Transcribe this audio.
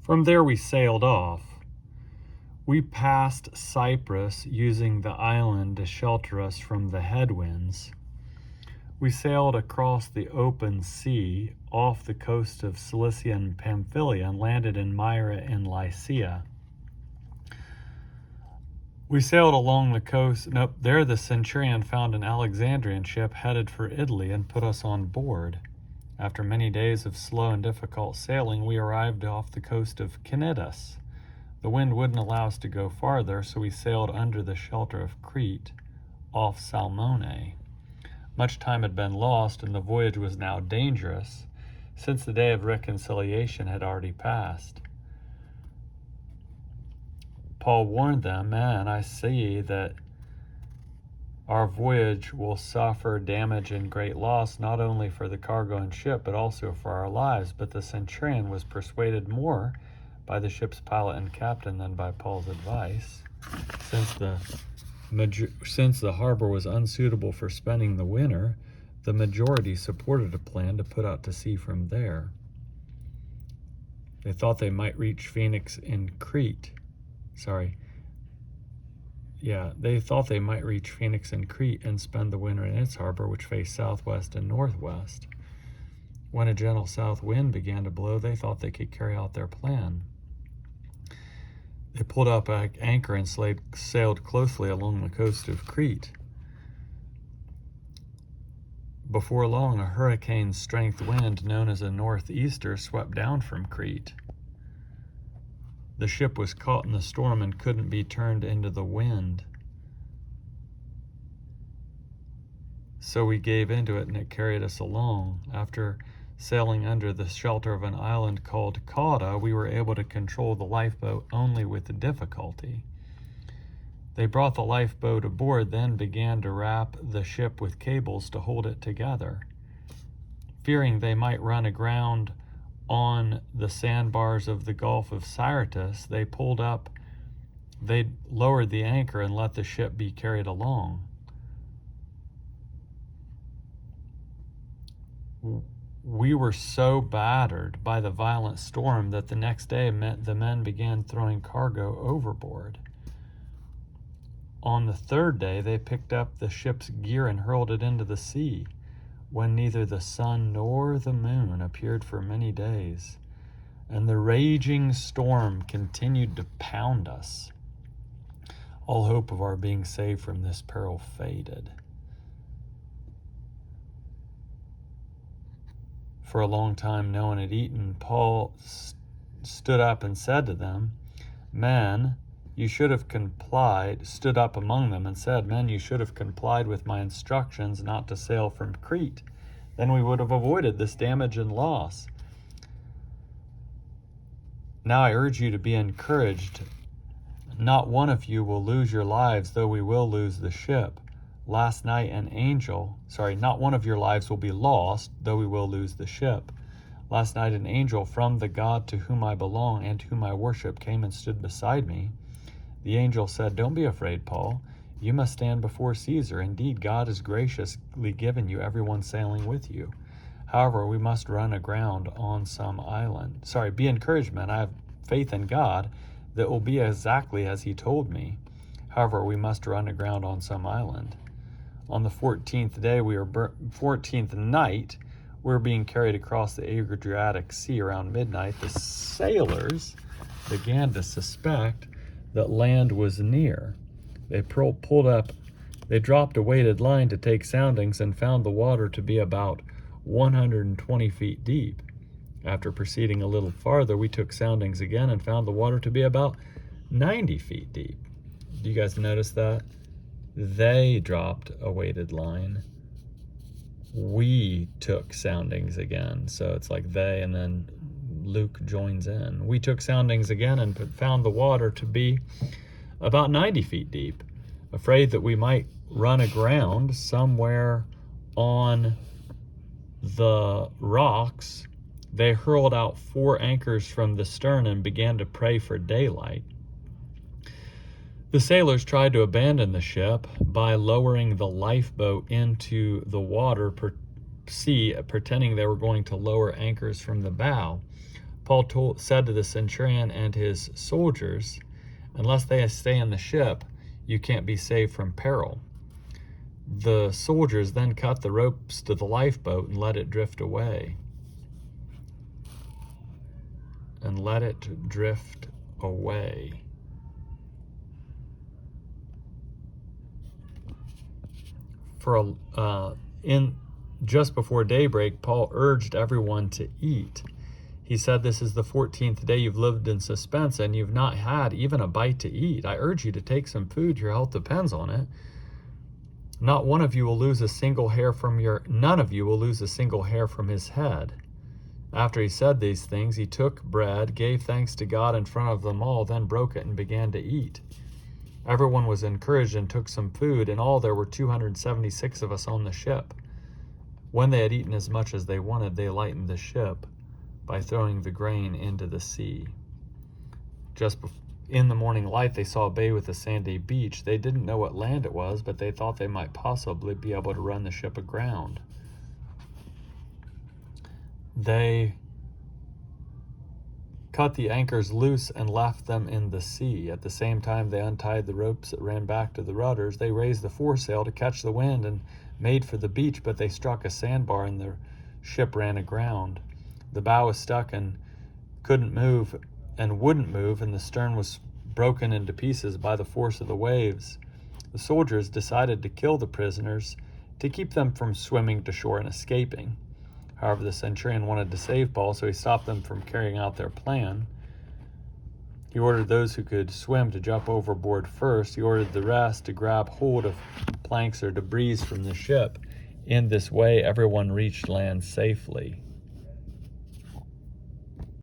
From there we sailed off. We passed Cyprus, using the island to shelter us from the headwinds. We sailed across the open sea off the coast of Cilicia and Pamphylia and landed in Myra in Lycia. We sailed along the coast. There the centurion found an Alexandrian ship headed for Italy and put us on board. After many days of slow and difficult sailing, we arrived off the coast of Cnidus. The wind wouldn't allow us to go farther, so we sailed under the shelter of Crete, off Salmone. Much time had been lost, and the voyage was now dangerous, since the day of reconciliation had already passed. Paul warned them, "Man, I see that our voyage will suffer damage and great loss, not only for the cargo and ship, but also for our lives." But the centurion was persuaded more by the ship's pilot and captain than by Paul's advice. Since the harbor was unsuitable for spending the winter, the majority supported a plan to put out to sea from there. They thought they might reach Phoenix in Crete. They thought they might reach Phoenix in Crete and spend the winter in its harbor, which faced southwest and northwest. When a gentle south wind began to blow, they thought they could carry out their plan. They pulled up anchor and sailed closely along the coast of Crete. Before long, a hurricane-strength wind known as a northeaster swept down from Crete. The ship was caught in the storm and couldn't be turned into the wind. So we gave into it, and it carried us along. After sailing under the shelter of an island called Cauda, we were able to control the lifeboat only with difficulty. They brought the lifeboat aboard, then began to wrap the ship with cables to hold it together. Fearing they might run aground on the sandbars of the Gulf of Syrtis, they lowered the anchor and let the ship be carried along. We were so battered by the violent storm that the next day the men began throwing cargo overboard. On the third day, they picked up the ship's gear and hurled it into the sea, when neither the sun nor the moon appeared for many days, and the raging storm continued to pound us. All hope of our being saved from this peril faded. For a long time no one had eaten. Paul stood up and said to them, "Men, you should have complied," stood up among them and said, "Men, you should have complied with my instructions not to sail from Crete. Then we would have avoided this damage and loss. Now I urge you to be encouraged. Not one of you will lose your lives, though we will lose the ship. Not one of your lives will be lost, though we will lose the ship. Last night an angel from the God to whom I belong and whom I worship came and stood beside me. The angel said, 'Don't be afraid, Paul. You must stand before Caesar. Indeed, God has graciously given you everyone sailing with you. However, we must run aground on some island.' Be encouraged, men. I have faith in God that will be exactly as he told me. However, we must run aground on some island. On the 14th night, we were being carried across the Adriatic Sea. Around midnight, the sailors began to suspect that land was near. They dropped a weighted line to take soundings and found the water to be about 120 feet deep. After proceeding a little farther, we took soundings again and found the water to be about 90 feet deep. Do you guys notice that? They dropped a weighted line. We took soundings again. So it's like they, and then Luke joins in. We took soundings again and found the water to be about 90 feet deep. Afraid that we might run aground somewhere on the rocks, they hurled out 4 anchors from the stern and began to pray for daylight. The sailors tried to abandon the ship by lowering the lifeboat into the water, pretending they were going to lower anchors from the bow. Paul said to the centurion and his soldiers, "Unless they stay in the ship, you can't be saved from peril." The soldiers then cut the ropes to the lifeboat and let it drift away. Just before daybreak, Paul urged everyone to eat. He said, "This is the 14th day you've lived in suspense, and you've not had even a bite to eat. I urge you to take some food. Your health depends on it. None of you will lose a single hair from his head." After he said these things, he took bread, gave thanks to God in front of them all, then broke it and began to eat. Everyone was encouraged and took some food. In all, there were 276 of us on the ship. When they had eaten as much as they wanted, they lightened the ship by throwing the grain into the sea. In the morning light, they saw a bay with a sandy beach. They didn't know what land it was, but they thought they might possibly be able to run the ship aground. They cut the anchors loose and left them in the sea. At the same time, they untied the ropes that ran back to the rudders. They raised the foresail to catch the wind and made for the beach, but they struck a sandbar and the ship ran aground. The bow was stuck and wouldn't move, and the stern was broken into pieces by the force of the waves. The soldiers decided to kill the prisoners to keep them from swimming to shore and escaping. However, the centurion wanted to save Paul, so he stopped them from carrying out their plan. He ordered those who could swim to jump overboard first. He ordered the rest to grab hold of planks or debris from the ship. In this way, everyone reached land safely.